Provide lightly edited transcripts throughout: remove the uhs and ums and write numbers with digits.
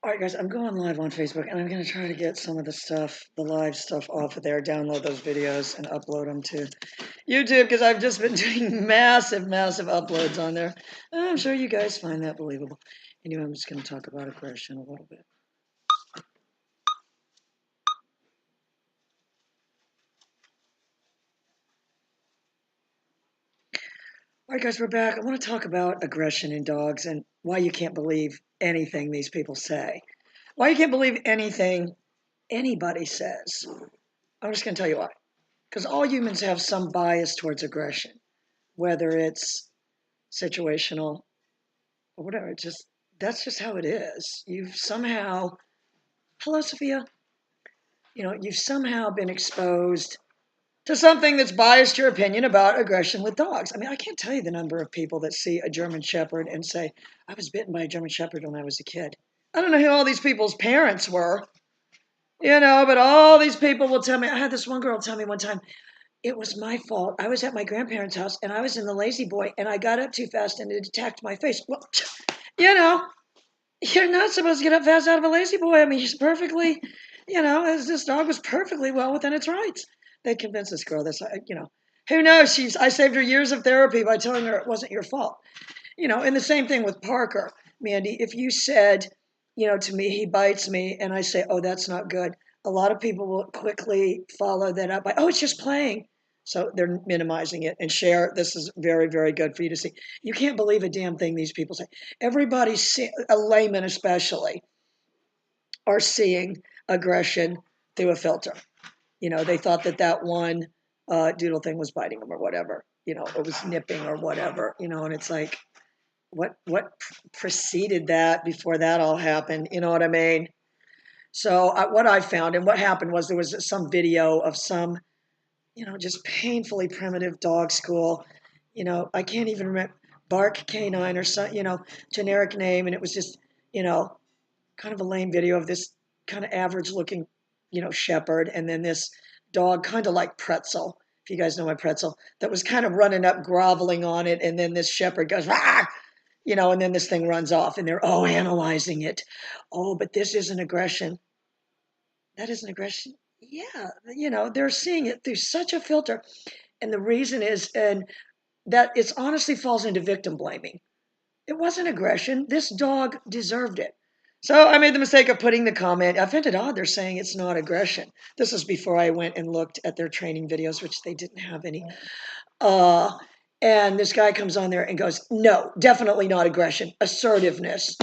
All right, guys, I'm going live on Facebook, and I'm going to try to get some of the live stuff off of there, download those videos, and upload them to YouTube, because I've just been doing massive, massive uploads on there. And I'm sure you guys find that believable. Anyway, I'm just going to talk about aggression a little bit. All right, guys, we're back. I want to talk about aggression in dogs and why you can't believe anything these people say. Why you can't believe anything anybody says. I'm just going to tell you why. Because all humans have some bias towards aggression, whether it's situational or whatever. That's just how it is. You've somehow, hello, Sophia. You've somehow been exposed to something that's biased your opinion about aggression with dogs. I mean, I can't tell you the number of people that see a German Shepherd and say, I was bitten by a German Shepherd when I was a kid. I don't know who all these people's parents were, but all these people will tell me. I had this one girl tell me one time, it was my fault. I was at my grandparents' house and I was in the lazy boy and I got up too fast and it attacked my face. Well, you know, you're not supposed to get up fast out of a lazy boy. I mean, he's perfectly, this dog was perfectly well within its rights. They convinced this girl this, who knows? I saved her years of therapy by telling her it wasn't your fault. And the same thing with Parker, Mandy. If you said, to me, he bites me, and I say, oh, that's not good, a lot of people will quickly follow that up by, oh, it's just playing. So they're minimizing it and share. This is very, very good for you to see. You can't believe a damn thing these people say. Everybody, a layman especially, are seeing aggression through a filter. They thought that one doodle thing was biting them or whatever. It was nipping or whatever. And it's like, what preceded that before that all happened? You know what I mean? So what I found and what happened was there was some video of some, just painfully primitive dog school. I can't even remember, Bark Canine or some, generic name. And it was just, kind of a lame video of this kind of average looking, shepherd. And then this dog kind of like Pretzel, if you guys know my Pretzel, that was kind of running up, groveling on it. And then this shepherd goes, rah! And then this thing runs off and they're, analyzing it. Oh, but this isn't aggression. That isn't aggression. Yeah, they're seeing it through such a filter. And the reason is, and that it's honestly falls into victim blaming. It wasn't aggression. This dog deserved it. So I made the mistake of putting the comment. I found it odd they're saying it's not aggression. This was before I went and looked at their training videos, which they didn't have any. And this guy comes on there and goes, no, definitely not aggression, assertiveness.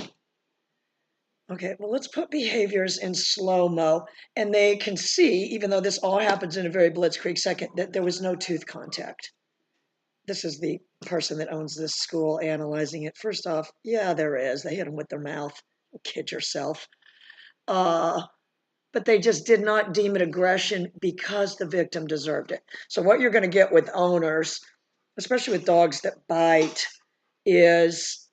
Okay, well, let's put behaviors in slow-mo, and they can see, even though this all happens in a very blitzkrieg second, that there was no tooth contact. This is the person that owns this school analyzing it. First off, yeah, there is. They hit him with their mouth. Kid yourself. But they just did not deem it aggression because the victim deserved it. So what you're going to get with owners, especially with dogs that bite, is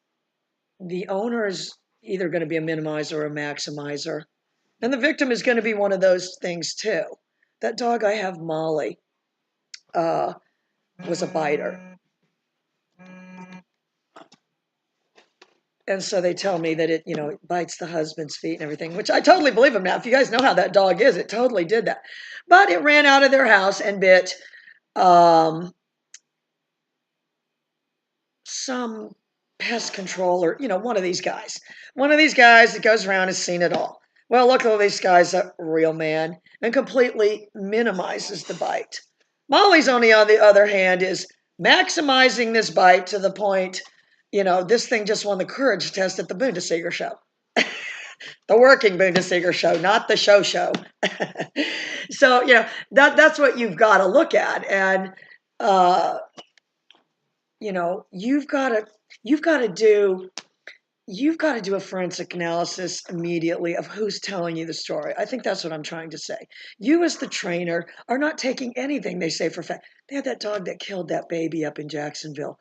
the owner is either going to be a minimizer or a maximizer. And the victim is going to be one of those things too. That dog I have, Molly, was a biter. And so they tell me that it bites the husband's feet and everything, which I totally believe them now. If you guys know how that dog is, it totally did that. But it ran out of their house and bit some pest controller, one of these guys. One of these guys that goes around has seen it all. Well, luckily this guy's a real man and completely minimizes the bite. Molly's on the other hand is maximizing this bite to the point, this thing just won the courage test at the Bundesliga show. The working Bundesliga show, not the show. So, that's what you've got to look at. And, you've got to do a forensic analysis immediately of who's telling you the story. I think that's what I'm trying to say. You as the trainer are not taking anything they say for fact. They had that dog that killed that baby up in Jacksonville.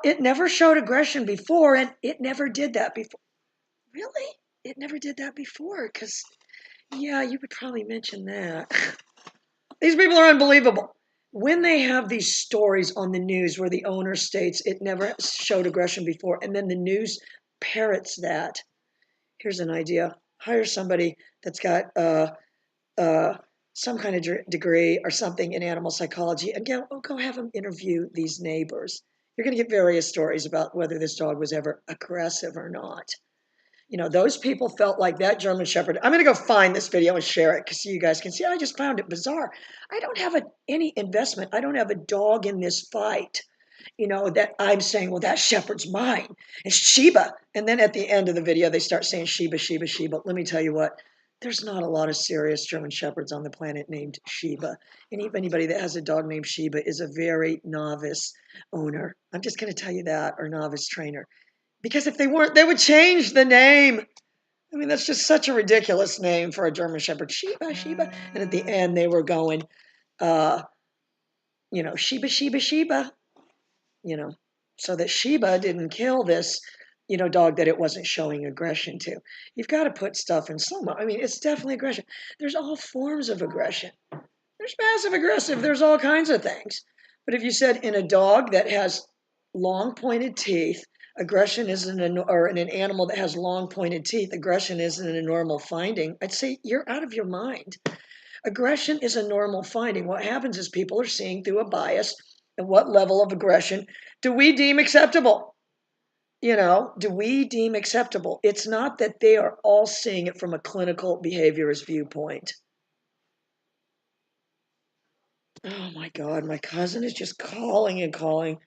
It never showed aggression before, and it never did that before. Really? It never did that before? Because, yeah, you would probably mention that. These people are unbelievable. When they have these stories on the news where the owner states it never showed aggression before, and then the news parrots that, Here's an idea. Hire somebody that's got some kind of degree or something in animal psychology and go have them interview these neighbors. You're going to get various stories about whether this dog was ever aggressive or not. You know, those people felt like that German Shepherd. I'm going to go find this video and share it so you guys can see. I just found it bizarre. I don't have any investment. I don't have a dog in this fight. You know, that I'm saying, well, that shepherd's mine. It's Sheba. And then at the end of the video, they start saying Sheba, Sheba, Sheba. Let me tell you what, there's not a lot of serious German Shepherds on the planet named Sheba. And even anybody that has a dog named Sheba is a very novice owner. I'm just going to tell you that, or novice trainer. Because if they weren't, they would change the name. I mean, that's just such a ridiculous name for a German Shepherd. Sheba, Sheba. And at the end, they were going, Sheba, Sheba, Sheba. So that Sheba didn't kill this, dog that it wasn't showing aggression to. You've got to put stuff in slow-mo. I mean, it's definitely aggression. There's all forms of aggression. There's passive aggressive. There's all kinds of things. But if you said in a dog that has long pointed teeth, aggression isn't or in an animal that has long pointed teeth, aggression isn't a normal finding, I'd say you're out of your mind. Aggression is a normal finding. What happens is people are seeing through a bias and what level of aggression do we deem acceptable? Do we deem acceptable? It's not that they are all seeing it from a clinical behaviorist viewpoint. Oh my God, my cousin is just calling and calling.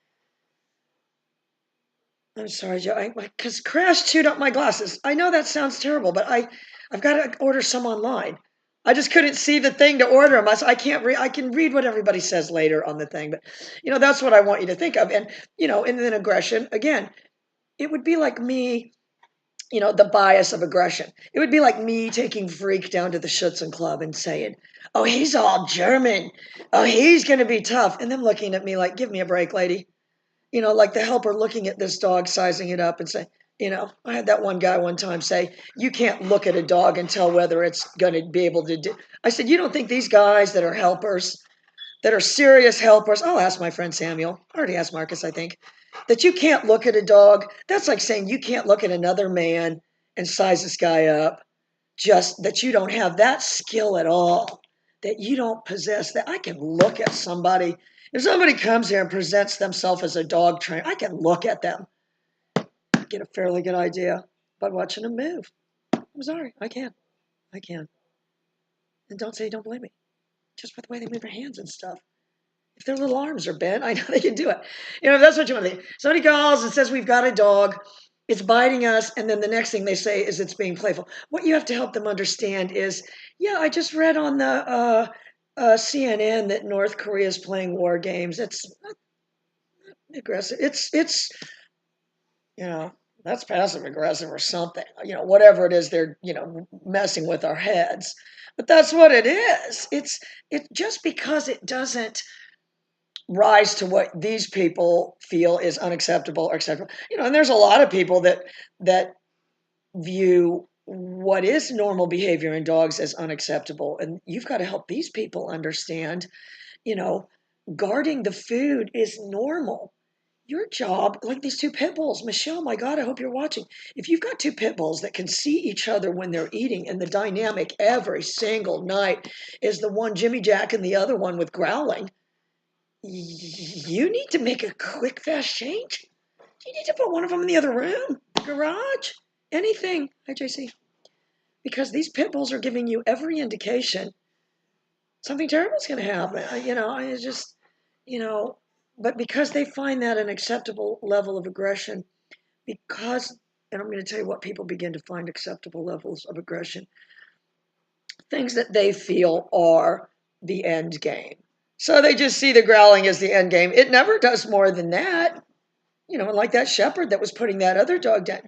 I'm sorry, Joe. Because Crash chewed up my glasses. I know that sounds terrible, but I've got to order some online. I just couldn't see the thing to order them. I can't read. I can read what everybody says later on the thing, but that's what I want you to think of. And and then aggression again. It would be like me, the bias of aggression. It would be like me taking Freak down to the Schutzen Club and saying, "Oh, he's all German. Oh, he's going to be tough," and them looking at me like, "Give me a break, lady." Like the helper looking at this dog, sizing it up and say, I had that one guy one time say, "You can't look at a dog and tell whether it's going to be able to do." I said, "You don't think these guys that are helpers, that are serious helpers," I'll ask my friend Samuel, I already asked Marcus, I think, that you can't look at a dog? That's like saying you can't look at another man and size this guy up, just that you don't have that skill at all, that you don't possess that. I can look at somebody. If somebody comes here and presents themselves as a dog trainer, I can look at them, get a fairly good idea by watching them move. I'm sorry, I can. I can. And don't say you don't believe me. Just by the way they move their hands and stuff. If their little arms are bent, I know they can do it. If that's what you want to think. Somebody calls and says, "We've got a dog. It's biting us," and then the next thing they say is it's being playful. What you have to help them understand is, yeah, I just read on the CNN that North Korea is playing war games. It's not aggressive. It's that's passive aggressive or something. Whatever it is, they're messing with our heads. But that's what it is. It just because it doesn't rise to what these people feel is unacceptable or acceptable. And there's a lot of people that view what is normal behavior in dogs as unacceptable. And you've got to help these people understand, guarding the food is normal. Your job, like these two pit bulls, Michelle, my God, I hope you're watching. If you've got two pit bulls that can see each other when they're eating, and the dynamic every single night is the one Jimmy Jack and the other one with growling, you need to make a quick, fast change. You need to put one of them in the other room, garage, anything. Hi, JC. Because these pit bulls are giving you every indication something terrible is going to happen. But because they find that an acceptable level of aggression, and I'm going to tell you what people begin to find acceptable levels of aggression, things that they feel are the end game. So they just see the growling as the end game. It never does more than that. And like that shepherd that was putting that other dog down,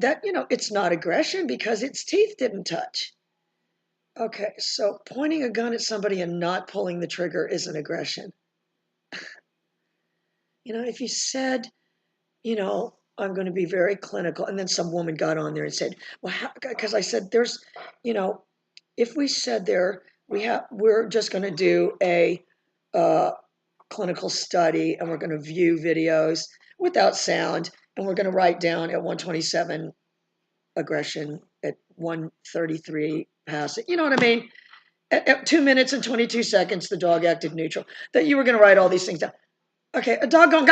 it's not aggression because its teeth didn't touch. Okay, so pointing a gun at somebody and not pulling the trigger isn't aggression. If you said, "I'm going to be very clinical," and then some woman got on there and said, "Well, because I said there's, if we said we're just going to do a clinical study and we're going to view videos without sound and we're going to write down at 127 aggression at 1:33 passing. You know what I mean? At 2 minutes and 22 seconds, the dog acted neutral. That you were going to write all these things down. Okay, a dog going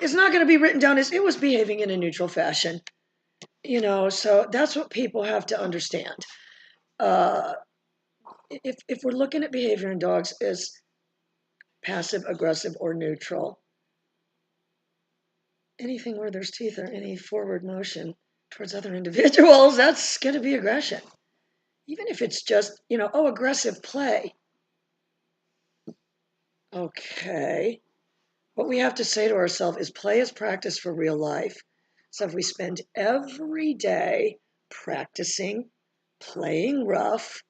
is not going to be written down as it was behaving in a neutral fashion. So that's what people have to understand. Uh, if we're looking at behavior in dogs as passive, aggressive, or neutral, anything where there's teeth or any forward motion towards other individuals, that's going to be aggression. Even if it's just, aggressive play. Okay. What we have to say to ourselves is play is practice for real life. So if we spend every day practicing, playing rough,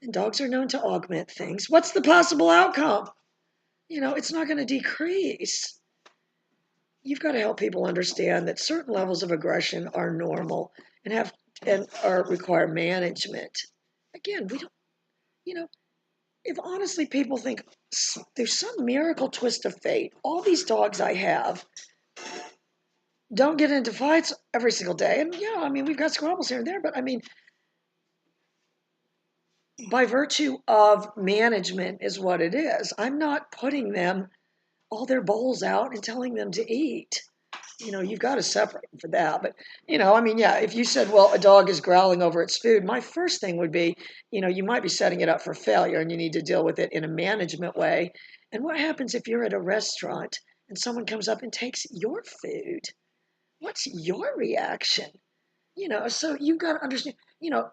and dogs are known to augment things, what's the possible outcome? It's not going to decrease. You've got to help people understand that certain levels of aggression are normal and require management. Again, we don't, if honestly people think there's some miracle twist of fate, all these dogs I have don't get into fights every single day. And we've got squabbles here and there, but by virtue of management is what it is. I'm not putting them all their bowls out and telling them to eat. You've got to separate them for that. But, if you said, well, a dog is growling over its food, my first thing would be, you might be setting it up for failure and you need to deal with it in a management way. And what happens if you're at a restaurant and someone comes up and takes your food? What's your reaction? So you've got to understand,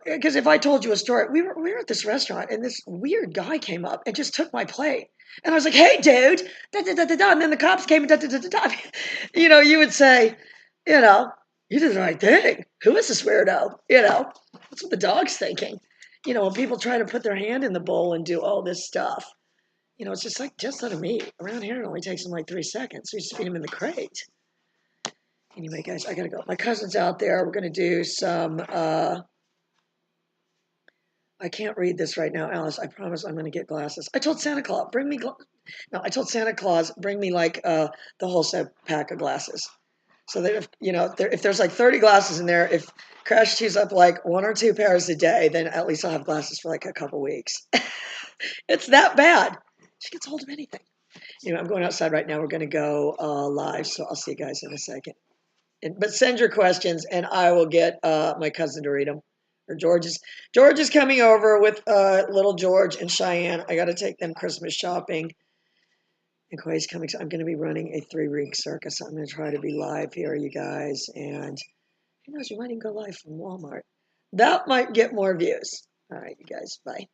because if I told you a story, we were at this restaurant and this weird guy came up and just took my plate. And I was like, hey, dude, da, da, da, da, da. And then the cops came and da, da, da, da, da. You would say, you did the right thing. Who is this weirdo? That's what the dog's thinking. When people try to put their hand in the bowl and do all this stuff, it's just let them eat. Around here, it only takes them like 3 seconds. We just feed them in the crate. Anyway, guys, I gotta go. My cousin's out there. We're gonna do some. I can't read this right now, Alice. I promise I'm gonna get glasses. I told Santa Claus bring me. No, I told Santa Claus bring me like the whole set pack of glasses. So that if there's like 30 glasses in there, if Crash chews up like 1 or 2 pairs a day, then at least I'll have glasses for like a couple weeks. It's that bad. She gets hold of anything. I'm going outside right now. We're gonna go live, so I'll see you guys in a second. But send your questions, and I will get my cousin to read them. Or George is coming over with little George and Cheyenne. I got to take them Christmas shopping. And Quay's coming. So I'm going to be running a 3-week circus. I'm going to try to be live here, you guys. And who knows, you might even go live from Walmart. That might get more views. All right, you guys. Bye.